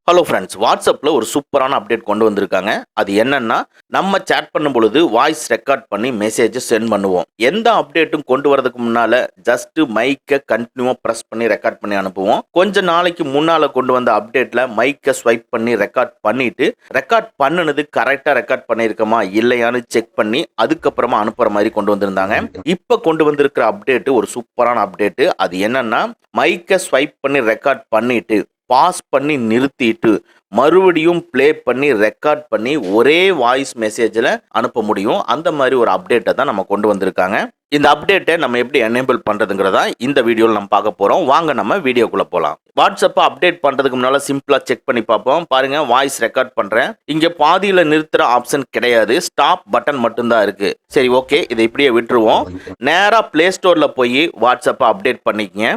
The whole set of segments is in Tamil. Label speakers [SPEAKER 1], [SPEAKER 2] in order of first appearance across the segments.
[SPEAKER 1] ஹலோ ஃப்ரெண்ட்ஸ், வாட்ஸ்அப்பில் ஒரு சூப்பரான அப்டேட் கொண்டு வந்திருக்காங்க. அது என்னன்னா, நம்ம சேட் பண்ணும் பொழுது வாய்ஸ் ரெக்கார்ட் பண்ணி மெசேஜை சென்ட் பண்ணுவோம். எந்த அப்டேட்டும் கொண்டு வரதுக்கு முன்னால ஜஸ்ட் மைக்கை கண்டினியூவா ப்ரெஸ் பண்ணி ரெக்கார்ட் பண்ணி அனுப்புவோம். கொஞ்ச நாளைக்கு முன்னால கொண்டு வந்த அப்டேட்ல மைக்கை ஸ்வைப் பண்ணி ரெக்கார்ட் பண்ணிட்டு ரெக்கார்ட் பண்ணுனது கரெக்டா ரெக்கார்ட் பண்ணியிருக்கோமா இல்லையான்னு செக் பண்ணி அதுக்கப்புறமா அனுப்புற மாதிரி கொண்டு வந்திருந்தாங்க. இப்ப கொண்டு வந்திருக்கிற அப்டேட் ஒரு சூப்பரான அப்டேட். அது என்னன்னா, மைக்கை ஸ்வைப் பண்ணி ரெக்கார்ட் பண்ணிட்டு பாஸ் பண்ணி நிறுத்திட்டு மறுபடியும் ப்ளே பண்ணி ரெக்கார்ட் பண்ணி ஒரே வாய்ஸ் மெசேஜில் அனுப்ப முடியும். அந்த மாதிரி ஒரு அப்டேட்டை தான் நம்ம கொண்டு வந்திருக்காங்க. இந்த அப்டேட்டை நம்ம எப்படி எனேபிள் பண்ணுறதுங்கிறதா இந்த வீடியோவில் நம்ம பார்க்க போகிறோம். வாங்க நம்ம வீடியோக்குள்ளே போகலாம். வாட்ஸ்அப்பை அப்டேட் பண்ணுறதுக்கு முன்னால் சிம்பிளாக செக் பண்ணி பார்ப்போம். பாருங்கள், வாய்ஸ் ரெக்கார்ட் பண்ணுறேன். இங்கே பாதியில் நிறுத்துகிற ஆப்ஷன் கிடையாது, ஸ்டாப் பட்டன் மட்டும்தான் இருக்குது. சரி, ஓகே, இதை இப்படியே விட்டுருவோம். நேராக ப்ளே ஸ்டோரில் போய் வாட்ஸ்அப்பை அப்டேட் பண்ணிக்கங்க.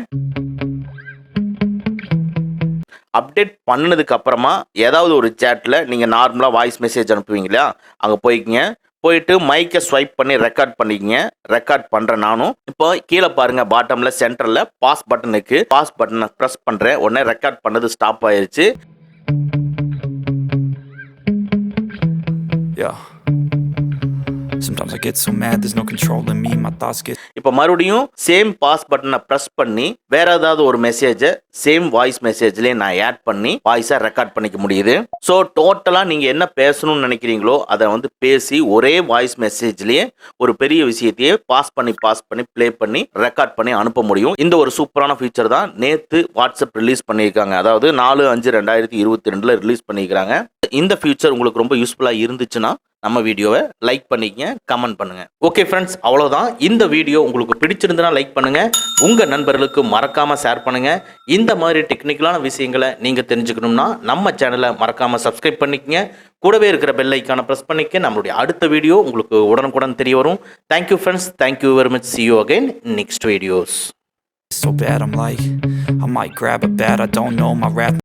[SPEAKER 1] அப்டேட் பண்ணதுக்கு அப்புறமா ஏதாவது ஒரு சேட்டில் நீங்கள் நார்மலாக வாய்ஸ் மெசேஜ் அனுப்புவீங்களா, அங்கே போய்க்கிங்க. போயிட்டு மைக்கை ஸ்வைப் பண்ணி ரெக்கார்ட் பண்ணிக்கங்க. ரெக்கார்ட் பண்ணுறேன் நானும். இப்போ கீழே பாருங்கள், பாட்டமில் சென்டரில் பாஸ் பட்டனுக்கு பாஸ் பட்டனை ப்ரெஸ் பண்ணுறேன். உடனே ரெக்கார்ட் பண்ணது ஸ்டாப் ஆயிடுச்சு. Sometimes I get so mad there's no control in me, my thoughts get. இப்போ மறுபடியும் சேம் பாஸ் பட்டனை பிரஸ் பண்ணி வேற ஏதாவது ஒரு மெசேஜை சேம் வாய்ஸ் மெசேஜ்லயே நான் ஆட் பண்ணி வாய்ஸா ரெக்கார்ட் பண்ணிக்க முடியுது. ஸோ டோட்டலா நீங்க என்ன பேசணும்னு நினைக்கிறீங்களோ அதை பேசி ஒரே வாய்ஸ் மெசேஜ்லயே ஒரு பெரிய விஷயத்தையே பாஸ் பண்ணி ப்ளே பண்ணி ரெக்கார்ட் பண்ணி அனுப்ப முடியும். இந்த ஒரு சூப்பரான ஃபீச்சர் தான் நேத்து வாட்ஸ்அப் ரிலீஸ் பண்ணியிருக்காங்க. அதாவது 4/5/2022 ரிலீஸ் பண்ணியிருக்காங்க. இந்த ஃபீச்சர் உங்களுக்கு ரொம்ப யூஸ்ஃபுல்லா இருந்துச்சுன்னா நம்ம வீடியோவை லைக் பண்ணிக்கங்க, கமெண்ட் பண்ணுங்க. ஓகே ஃப்ரெண்ட்ஸ், அவ்வளோதான். இந்த வீடியோ உங்களுக்கு பிடிச்சிருந்தனா லைக் பண்ணுங்க, உங்க நண்பர்களுக்கு மறக்காம ஷேர் பண்ணுங்க. இந்த மாதிரி டெக்னிக்கலான விஷயங்களை நீங்க தெரிஞ்சுக்கணும்னா நம்ம சேனலை மறக்காம சப்ஸ்கிரைப் பண்ணிக்கங்க. கூடவே இருக்கிற பெல் ஐக்கானை ப்ரெஸ் பண்ணிக்க. நம்மளுடைய அடுத்த வீடியோ உங்களுக்கு உடனுக்குடன் தெரிய வரும். Thank you friends, thank you very much. See you again in next videos.
[SPEAKER 2] So bad, I'm like, I might grab a bat, I don't know, my rap